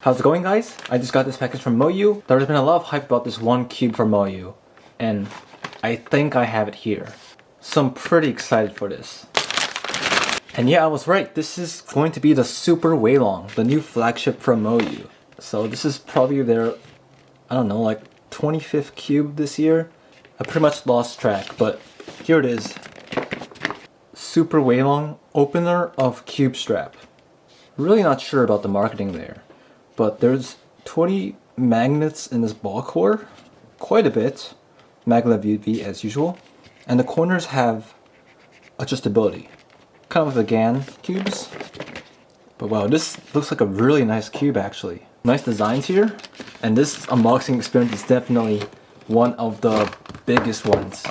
How's it going, guys? I just got this package from Moyu. There's been a lot of hype about this one cube from Moyu, and I think I have it here. So I'm pretty excited for this. And yeah, I was right. This is going to be the Super Weilong, the new flagship from Moyu. So this is probably their, I don't know, like 25th cube this year. I pretty much lost track, but here it is. Super Weilong opener of cube strap. Really not sure about the marketing there. But there's 20 magnets in this ball core, quite a bit, maglev UV as usual, and the corners have adjustability, kind of like the GAN cubes. But wow, this looks like a really nice cube actually. Nice designs here, and this unboxing experience is definitely one of the biggest ones.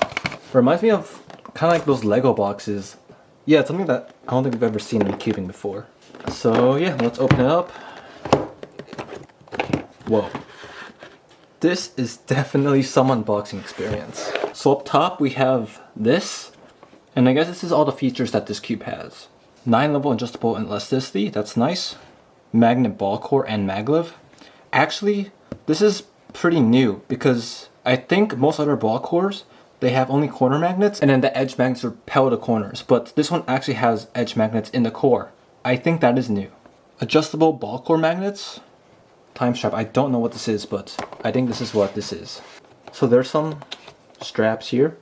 Reminds me of kind of like those Lego boxes. Yeah, it's something that I don't think we've ever seen recubing before. So yeah, let's open it up. Whoa. This is definitely some unboxing experience. So up top we have this, and I guess this is all the features that this cube has. 9-level adjustable elasticity, that's nice. Magnet ball core and maglev. Actually, this is pretty new because I think most other ball cores, they have only corner magnets and then the edge magnets repel the corners, but this one actually has edge magnets in the core. I think that is new. Adjustable ball core magnets. Time strap, I don't know what this is, but I think this is what this is. So there's some straps here,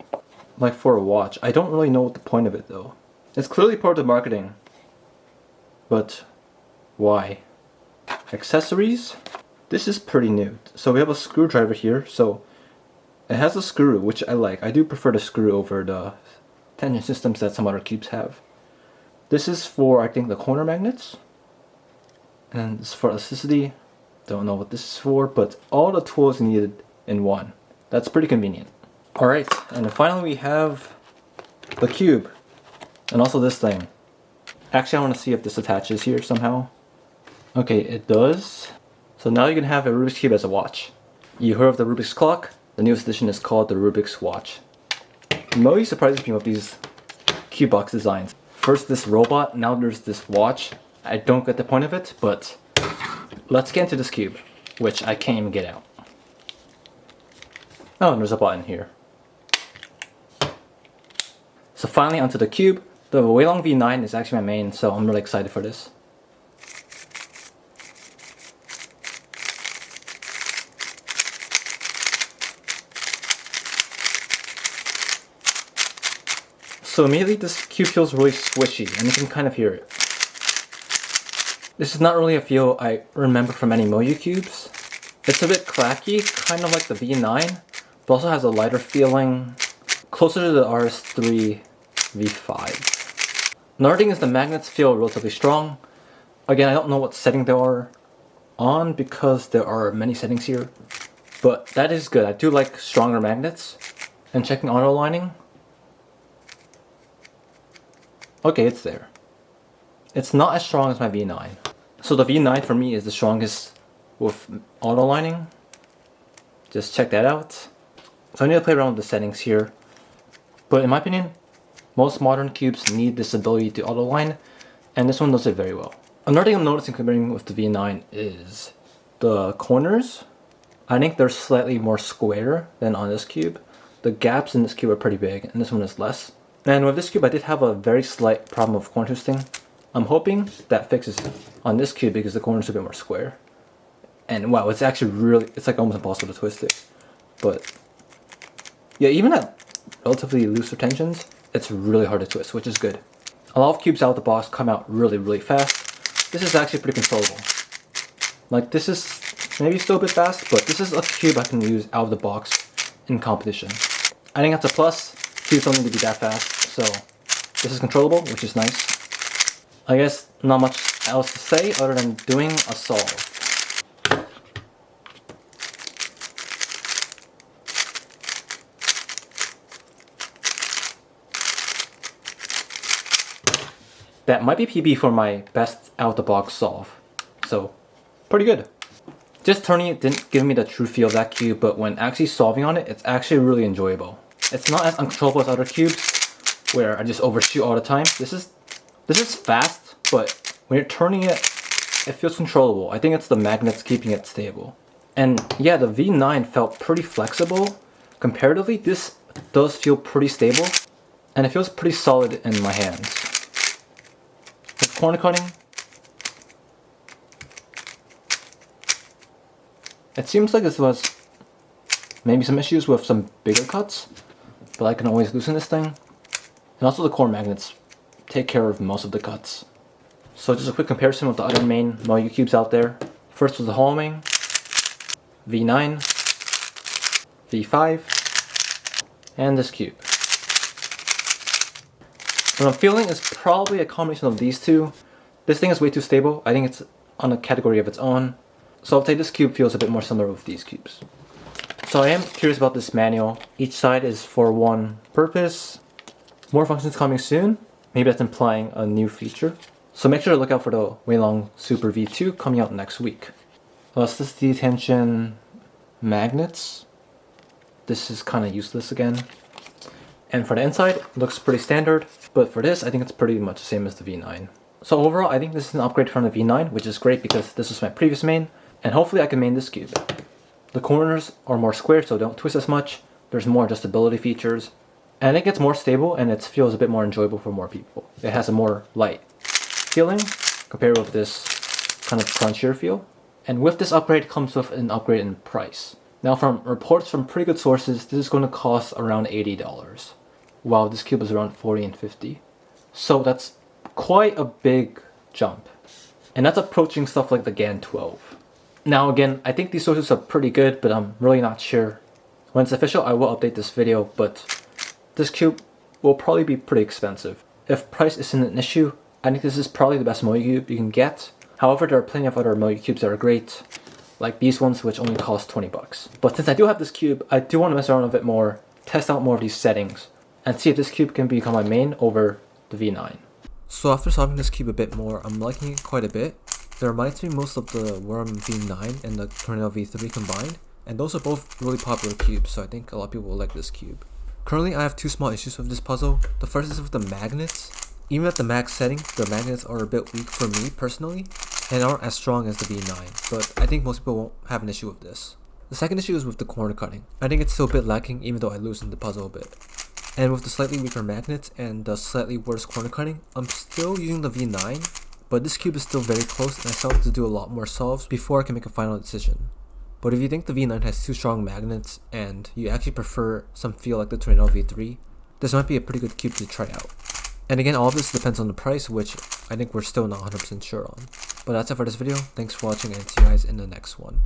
like for a watch. I don't really know what the point of it though. It's clearly part of the marketing, but why? Accessories, this is pretty new. So we have a screwdriver here, so it has a screw, which I like. I do prefer the screw over the tension systems that some other cubes have. This is for, I think, the corner magnets, and this is for elasticity. Don't know what this is for, but all the tools needed in one. That's pretty convenient. Alright, and then finally we have the cube. And also this thing. Actually, I want to see if this attaches here somehow. Okay, it does. So now you can have a Rubik's Cube as a watch. You heard of the Rubik's Clock? The newest edition is called the Rubik's Watch. Moyu surprises me with these cube box designs. First this robot, now there's this watch. I don't get the point of it, but let's get into this cube, which I can't even get out. Oh, and there's a button here. So finally onto the cube. The Weilong V9 is actually my main, so I'm really excited for this. So immediately this cube feels really squishy, and you can kind of hear it. This is not really a feel I remember from any Moyu cubes. It's a bit clacky, kind of like the V9, but also has a lighter feeling, closer to the RS3 V5. Another thing is the magnets feel relatively strong. Again, I don't know what setting they are on because there are many settings here, but that is good. I do like stronger magnets. And checking auto aligning. Okay, it's there. It's not as strong as my V9. So the V9 for me is the strongest with auto aligning. Just check that out. So I need to play around with the settings here. But in my opinion, most modern cubes need this ability to auto align, and this one does it very well. Another thing I'm noticing comparing with the V9 is the corners. I think they're slightly more square than on this cube. The gaps in this cube are pretty big, and this one is less. And with this cube, I did have a very slight problem of corner twisting. I'm hoping that fixes on this cube because the corners are a bit more square. And wow, it's actually really, it's like almost impossible to twist it. But yeah, even at relatively looser tensions, it's really hard to twist, which is good. A lot of cubes out of the box come out really fast. This is actually pretty controllable. Like this is maybe still a bit fast, but this is a cube I can use out of the box in competition. I think that's a plus. Cubes don't need to be that fast, so this is controllable, which is nice. I guess not much else to say other than doing a solve. That might be PB for my best out-of-the-box solve. So, pretty good. Just turning it didn't give me the true feel of that cube, but when actually solving on it, it's actually really enjoyable. It's not as uncontrollable as other cubes, where I just overshoot all the time. This is fast, but when you're turning it, it feels controllable. I think it's the magnets keeping it stable. And yeah, the V9 felt pretty flexible. Comparatively, this does feel pretty stable. And it feels pretty solid in my hands. With corner cutting, it seems like this was maybe some issues with some bigger cuts, but I can always loosen this thing. And also the core magnets take care of most of the cuts. So just a quick comparison with the other main Moyu cubes out there. First was the Weilong, V9, V5, and this cube. What I'm feeling is probably a combination of these two. This thing is way too stable. I think it's on a category of its own. So I'll say this cube feels a bit more similar with these cubes. So I am curious about this manual. Each side is for one purpose. More functions coming soon. Maybe that's implying a new feature. So make sure to look out for the Weilong Super V2 coming out next week. Plus this detention magnets. This is kind of useless again. And for the inside, it looks pretty standard. But for this, I think it's pretty much the same as the V9. So overall, I think this is an upgrade from the V9, which is great because this was my previous main. And hopefully I can main this cube. The corners are more square, so don't twist as much. There's more adjustability features. And it gets more stable and it feels a bit more enjoyable for more people. It has a more light feeling compared with this kind of crunchier feel. And with this upgrade comes with an upgrade in price. Now from reports from pretty good sources, this is going to cost around $80. While this cube is around $40 and $50. So that's quite a big jump. And that's approaching stuff like the GAN 12. Now again, I think these sources are pretty good, but I'm really not sure. When it's official, I will update this video, but this cube will probably be pretty expensive. If price isn't an issue, I think this is probably the best Moyu cube you can get. However, there are plenty of other Moyu cubes that are great, like these ones which only cost 20 bucks. But since I do have this cube, I do want to mess around a bit more, test out more of these settings, and see if this cube can become my main over the V9. So after solving this cube a bit more, I'm liking it quite a bit. It reminds me most of the Worm V9 and the Tornado V3 combined, and those are both really popular cubes, so I think a lot of people will like this cube. Currently I have two small issues with this puzzle. The first is with the magnets. Even at the max setting, the magnets are a bit weak for me personally, and aren't as strong as the V9, but I think most people won't have an issue with this. The second issue is with the corner cutting. I think it's still a bit lacking even though I loosened the puzzle a bit. And with the slightly weaker magnets and the slightly worse corner cutting, I'm still using the V9, but this cube is still very close and I still have to do a lot more solves before I can make a final decision. But if you think the V9 has two strong magnets and you actually prefer some feel like the Tornado V3, this might be a pretty good cube to try out. And again, all of this depends on the price, which I think we're still not 100% sure on. But that's it for this video. Thanks for watching and see you guys in the next one.